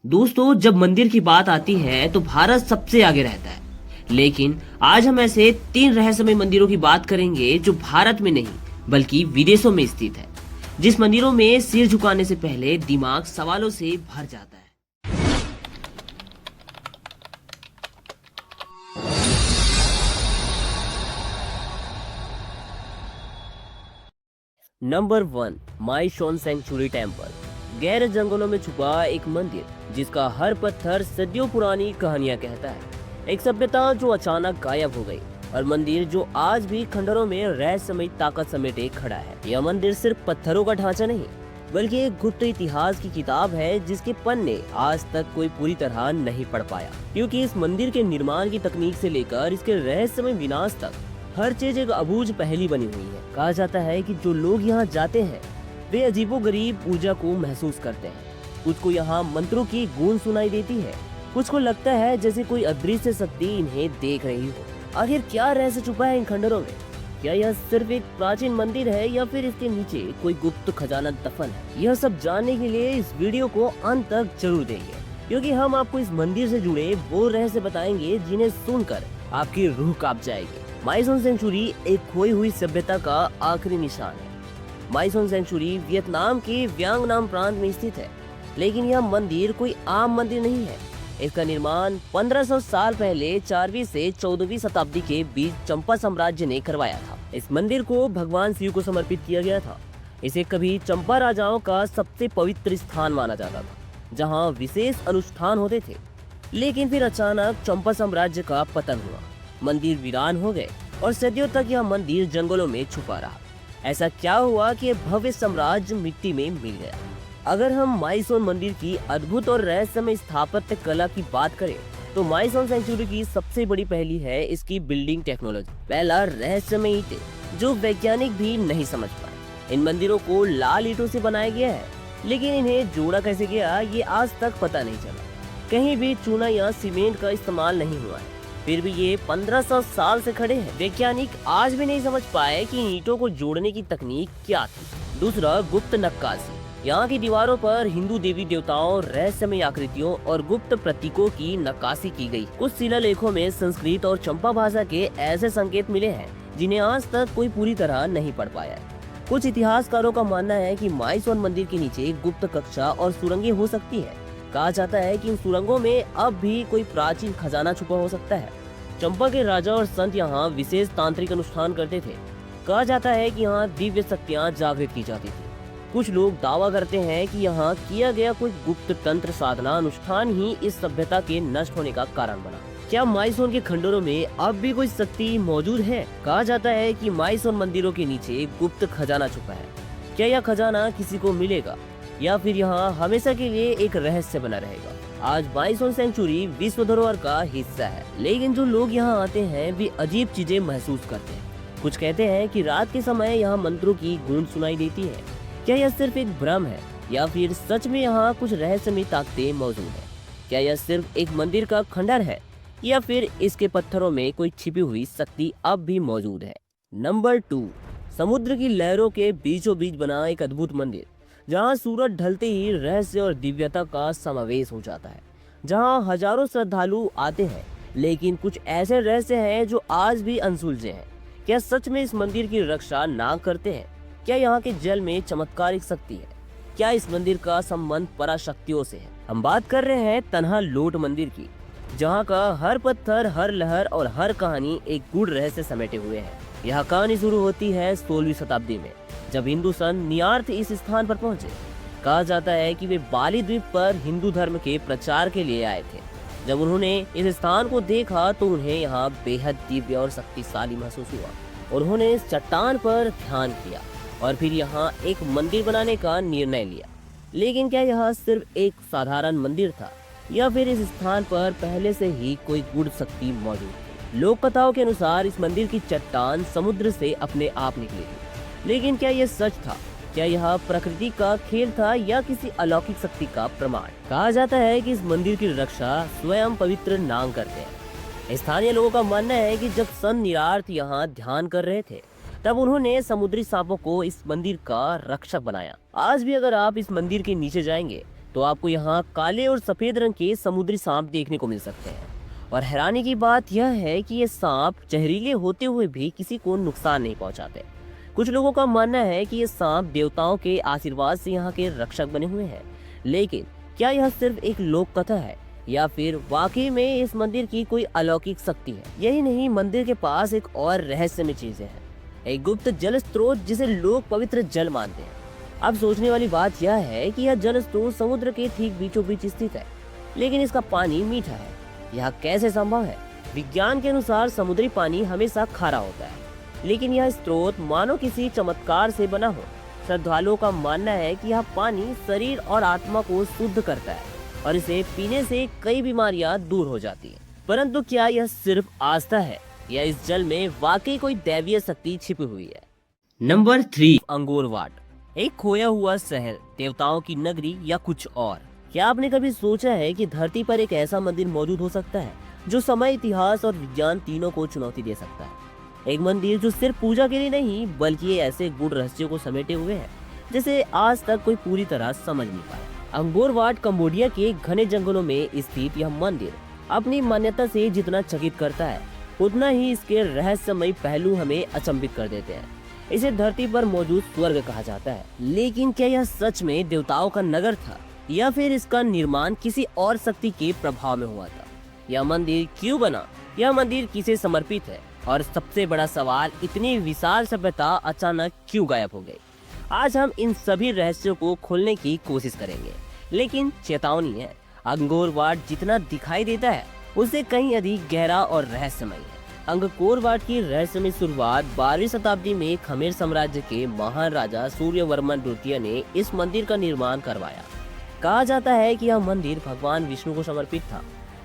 दोस्तों, जब मंदिर की बात आती है तो भारत सबसे आगे रहता है। लेकिन आज हम ऐसे 3 रहस्यमय मंदिरों की बात करेंगे जो भारत में नहीं बल्कि विदेशों में स्थित है। जिस मंदिरों में सिर झुकाने से पहले दिमाग सवालों से भर जाता है। Number 1, My Son century temple. गहरे जंगलों में छुपा एक मंदिर जिसका हर पत्थर सदियों पुरानी कहानियां कहता है। एक सभ्यता जो अचानक गायब हो गई और मंदिर जो आज भी खंडरों में रहस्यमय ताकत समेटे खड़ा है। यह मंदिर सिर्फ पत्थरों का ढांचा नहीं बल्कि एक गुप्त इतिहास की किताब है जिसके पन्ने आज तक कोई पूरी तरह नहीं पढ़ पाया, क्योंकि इस मंदिर के निर्माण की तकनीक से लेकर इसके रहस्यमय विनाश तक हर चीज एक अबूझ पहेली बनी हुई है। कहा जाता है कि जो लोग यहाँ जाते हैं वे अजीबोगरीब ऊर्जा को महसूस करते हैं। कुछ को यहाँ मंत्रों की गूंज सुनाई देती है, कुछ को लगता है जैसे कोई अदृश्य शक्ति इन्हें देख रही हो। आखिर क्या रहस्य छुपा है इन खंडरों में? क्या यह सिर्फ एक प्राचीन मंदिर है या फिर इसके नीचे कोई गुप्त खजाना दफन है? यह सब जानने के लिए इस वीडियो को अंत तक जरूर देंगे, क्योंकि हम आपको इस मंदिर से जुड़े वो रहस्य बताएंगे जिन्हें सुनकर आपकी रूह कांप जाएगी। माईसोन सेंचुरी एक खोई हुई सभ्यता का आखिरी निशान है। माईसोन सेंचुरी वियतनाम के व्यांग नाम प्रांत में स्थित है, लेकिन यह मंदिर कोई आम मंदिर नहीं है। इसका निर्माण 1500 साल पहले 4वीं से 14वीं शताब्दी के बीच चंपा साम्राज्य ने करवाया था। इस मंदिर को भगवान शिव को समर्पित किया गया था। इसे कभी चंपा राजाओं का सबसे पवित्र स्थान माना जाता था, जहाँ विशेष अनुष्ठान होते थे। लेकिन फिर अचानक चंपा साम्राज्य का पतन हुआ, मंदिर वीरान हो गए और सदियों तक यह मंदिर जंगलों में छुपा रहा। ऐसा क्या हुआ कि भव्य साम्राज्य मिट्टी में मिल गया? अगर हम माईसोन मंदिर की अद्भुत और रहस्यमय स्थापत्य कला की बात करें तो माईसोन सेंचुरी की सबसे बड़ी पहेली है इसकी बिल्डिंग टेक्नोलॉजी। पहला, रहस्यमय ईंटें जो वैज्ञानिक भी नहीं समझ पाए। इन मंदिरों को लाल ईंटों से बनाया गया है, लेकिन इन्हें जोड़ा कैसे गया ये आज तक पता नहीं चला। कहीं भी चूना या सीमेंट का इस्तेमाल नहीं हुआ है, फिर भी ये 1500 साल से खड़े हैं। वैज्ञानिक आज भी नहीं समझ पाए कि ईंटों को जोड़ने की तकनीक क्या थी। दूसरा, गुप्त नक्काशी। यहाँ की दीवारों पर हिंदू देवी देवताओं, रहस्यमय आकृतियों और गुप्त प्रतीकों की नक्काशी की गई। कुछ शिलालेखों में संस्कृत और चंपा भाषा के ऐसे संकेत मिले हैं जिन्हें आज तक कोई पूरी तरह नहीं पढ़ पाया है। कुछ इतिहासकारों का मानना है कि माईसोन मंदिर के नीचे गुप्त कक्षा और सुरंगें हो सकती है। कहा जाता है कि इन सुरंगों में अब भी कोई प्राचीन खजाना छुपा हो सकता है। चंपा के राजा और संत यहाँ विशेष तांत्रिक अनुष्ठान करते थे। कहा जाता है कि यहाँ दिव्य शक्तियाँ जागृत की जाती थी। कुछ लोग दावा करते हैं कि यहाँ किया गया कोई गुप्त तंत्र साधना अनुष्ठान ही इस सभ्यता के नष्ट होने का कारण बना। क्या माईसोन के खंडरों में अब भी कोई शक्ति मौजूद है? कहा जाता है कि माईसोन मंदिरों के नीचे गुप्त खजाना छुपा है। क्या यह खजाना किसी को मिलेगा या फिर यहाँ हमेशा के लिए एक रहस्य बना रहेगा? आज माईसोन सेंचुरी विश्व धरोहर का हिस्सा है, लेकिन जो लोग यहाँ आते हैं वे अजीब चीजें महसूस करते हैं। कुछ कहते हैं कि रात के समय यहाँ मंत्रों की गूंज सुनाई देती है। क्या यह सिर्फ एक भ्रम है या फिर सच में यहाँ कुछ रहस्यमय ताकतें मौजूद है? क्या यह सिर्फ एक मंदिर का खंडर है या फिर इसके पत्थरों में कोई छिपी हुई शक्ति अब भी मौजूद है? नंबर 2, समुद्र की लहरों के बीचों बीच बना एक अद्भुत मंदिर, जहाँ सूरज ढलते ही रहस्य और दिव्यता का समावेश हो जाता है। जहाँ हजारों श्रद्धालु आते हैं, लेकिन कुछ ऐसे रहस्य हैं जो आज भी अनसुलझे हैं। क्या सच में इस मंदिर की रक्षा नाग करते हैं? क्या यहाँ के जल में चमत्कारिक शक्ति है? क्या इस मंदिर का संबंध पराशक्तियों से है? हम बात कर रहे हैं तन्हा लोट मंदिर की, जहाँ का हर पत्थर, हर लहर और हर कहानी एक गूढ़ रहस्य समेटे हुए है। यह कहानी शुरू होती है 16वीं शताब्दी में, जब हिंदू संत नियार्थ इस स्थान पर पहुंचे। कहा जाता है कि वे बाली द्वीप पर हिंदू धर्म के प्रचार के लिए आए थे। जब उन्होंने इस स्थान को देखा तो उन्हें यहाँ बेहद दिव्य और शक्तिशाली महसूस हुआ। उन्होंने इस चट्टान पर ध्यान किया और फिर यहाँ एक मंदिर बनाने का निर्णय लिया। लेकिन क्या यह सिर्फ एक साधारण मंदिर था या फिर इस स्थान पर पहले से ही कोई गूढ़ शक्ति मौजूद थी? लोक कथाओं के अनुसार इस मंदिर की चट्टान समुद्र से अपने आप निकली थी। लेकिन क्या यह सच था? क्या यह प्रकृति का खेल था या किसी अलौकिक शक्ति का प्रमाण? कहा जाता है कि इस मंदिर की रक्षा स्वयं पवित्र नाग करते हैं। स्थानीय लोगों का मानना है कि जब संत निरार्थ यहाँ ध्यान कर रहे थे तब उन्होंने समुद्री सांपों को इस मंदिर का रक्षक बनाया। आज भी अगर आप इस मंदिर के नीचे जाएंगे तो आपको यहाँ काले और सफेद रंग के समुद्री सांप देखने को मिल सकते हैं। और हैरानी की बात यह है कि ये सांप जहरीले होते हुए भी किसी को नुकसान नहीं पहुंचाते। कुछ लोगों का मानना है कि ये सांप देवताओं के आशीर्वाद से यहाँ के रक्षक बने हुए हैं, लेकिन क्या यह सिर्फ एक लोक कथा है या फिर वाकई में इस मंदिर की कोई अलौकिक शक्ति है? यही नहीं, मंदिर के पास एक और रहस्यमय चीजें हैं, एक गुप्त जल स्रोत जिसे लोग पवित्र जल मानते हैं। अब सोचने वाली बात यह है कि यह जल स्रोत समुद्र के ठीक बीचों बीच स्थित है, लेकिन इसका पानी मीठा है। यह कैसे संभव है? विज्ञान के अनुसार समुद्री पानी हमेशा खारा होता है, लेकिन यह स्रोत मानो किसी चमत्कार से बना हो। श्रद्धालुओं का मानना है कि यह पानी शरीर और आत्मा को शुद्ध करता है और इसे पीने से कई बीमारियां दूर हो जाती हैं। परंतु क्या यह सिर्फ आस्था है या इस जल में वाकई कोई दैवीय शक्ति छिपी हुई है? नंबर 3, अंगोर वाट, एक खोया हुआ शहर, देवताओं की नगरी या कुछ और? क्या आपने कभी सोचा है कि धरती पर एक ऐसा मंदिर मौजूद हो सकता है जो समय, इतिहास और विज्ञान तीनों को चुनौती दे सकता है? एक मंदिर जो सिर्फ पूजा के लिए नहीं बल्कि ऐसे गूढ़ रहस्यों को समेटे हुए है जिसे आज तक कोई पूरी तरह समझ नहीं पाया। अंगोर वाट कंबोडिया के घने जंगलों में स्थित यह मंदिर अपनी मान्यता से जितना चकित करता है, उतना ही इसके रहस्यमय पहलू हमें अचंभित कर देते हैं। इसे धरती पर मौजूद स्वर्ग कहा जाता है, लेकिन क्या यह सच में देवताओं का नगर था या फिर इसका निर्माण किसी और शक्ति के प्रभाव में हुआ था? यह मंदिर क्यों बना? यह मंदिर किसे समर्पित है? और सबसे बड़ा सवाल, इतनी विशाल सभ्यता अचानक क्यों गायब हो गई? आज हम इन सभी रहस्यों को खोलने की कोशिश करेंगे, लेकिन चेतावनी है, अंगोर वाट जितना दिखाई देता है उससे कहीं अधिक गहरा और रहस्यमय है। अंगकोर वाट की रहस्यमय शुरुआत 12वीं शताब्दी में खमेर साम्राज्य के महान राजा सूर्यवर्मन द्वितीय ने इस मंदिर का निर्माण करवाया। कहा जाता है कि यह मंदिर भगवान विष्णु को समर्पित था,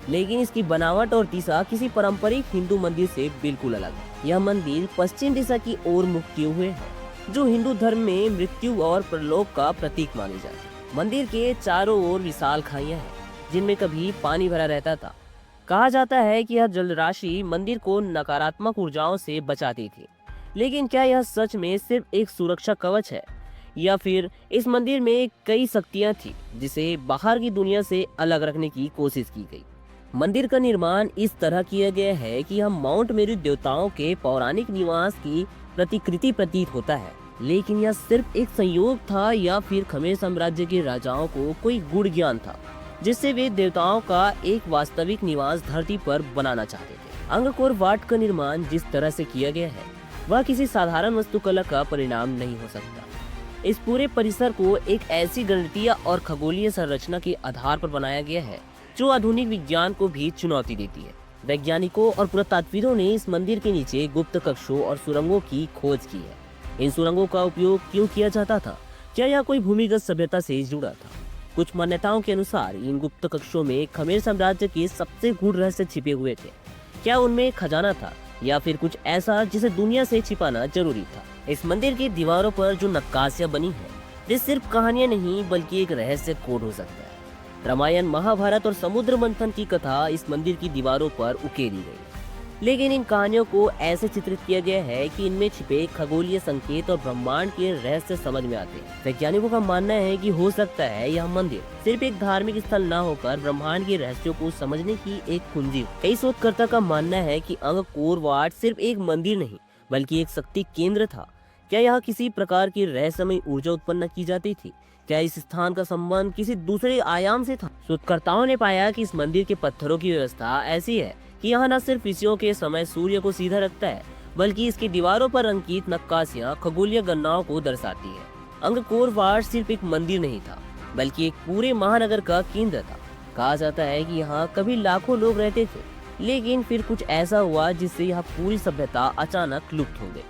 लेकिन इसकी बनावट और दिशा किसी पारंपरिक हिंदू मंदिर से बिल्कुल अलग है। यह मंदिर पश्चिम दिशा की ओर मुख किए हुए है, जो हिंदू धर्म में मृत्यु और परलोक का प्रतीक मानी जाती है। मंदिर के चारों ओर विशाल खाइयां हैं, जिनमें कभी पानी भरा रहता था। कहा जाता है कि यह जलराशि मंदिर को नकारात्मक ऊर्जाओं से बचाती थी। लेकिन क्या यह सच में सिर्फ एक सुरक्षा कवच है या फिर इस मंदिर में कई शक्तियां थी जिसे बाहर की दुनिया से अलग रखने की कोशिश की गई? मंदिर का निर्माण इस तरह किया गया है कि यह माउंट मेरू देवताओं के पौराणिक निवास की प्रतिकृति प्रतीत होता है, लेकिन यह सिर्फ एक संयोग था या फिर खमेर साम्राज्य के राजाओं को कोई गूढ़ ज्ञान था जिससे वे देवताओं का एक वास्तविक निवास धरती पर बनाना चाहते थे? अंगकोर वाट का निर्माण जिस तरह से किया गया है वह किसी साधारण वास्तुकला का परिणाम नहीं हो सकता। इस पूरे परिसर को एक ऐसी गणितीय और खगोलीय संरचना के आधार पर बनाया गया है जो आधुनिक विज्ञान को भी चुनौती देती है। वैज्ञानिकों और पुरातात्विदों ने इस मंदिर के नीचे गुप्त कक्षों और सुरंगों की खोज की है। इन सुरंगों का उपयोग क्यों किया जाता था? क्या यह कोई भूमिगत सभ्यता से जुड़ा था? कुछ मान्यताओं के अनुसार इन गुप्त कक्षों में खमेर साम्राज्य के सबसे गूढ़ रहस्य छिपे हुए थे। क्या उनमें खजाना था या फिर कुछ ऐसा जिसे दुनिया से छिपाना जरूरी था? इस मंदिर की दीवारों पर जो नक्काशियां बनी है वे सिर्फ कहानियां नहीं बल्कि एक रहस्य कोड हो सकता है। रामायण, महाभारत और समुद्र मंथन की कथा इस मंदिर की दीवारों पर उकेरी गई, लेकिन इन कहानियों को ऐसे चित्रित किया गया है कि इनमें छिपे खगोलीय संकेत और ब्रह्मांड के रहस्य समझ में आते हैं। वैज्ञानिकों का मानना है कि हो सकता है यह मंदिर सिर्फ एक धार्मिक स्थल न होकर ब्रह्मांड के रहस्यों को समझने की एक कुंजी हो। कई शोधकर्ता का मानना है कि अंगकोर वाट सिर्फ एक मंदिर नहीं बल्कि एक शक्ति केंद्र था। क्या यहाँ किसी प्रकार की रहस्यमय ऊर्जा उत्पन्न की जाती थी? क्या इस स्थान का संबंध किसी दूसरे आयाम से था? शोधकर्ताओं ने पाया कि इस मंदिर के पत्थरों की व्यवस्था ऐसी है कि यहाँ न सिर्फ ऋषियों के समय सूर्य को सीधा रखता है बल्कि इसकी दीवारों पर अंकित नक्काशियां खगोलीय गणनाओं को दर्शाती है। अंगकोर वाट सिर्फ एक मंदिर नहीं था बल्कि एक पूरे महानगर का केंद्र था। कहा जाता है कि यहाँ कभी लाखों लोग रहते थे, लेकिन फिर कुछ ऐसा हुआ जिससे यह पूरी सभ्यता अचानक लुप्त हो गई।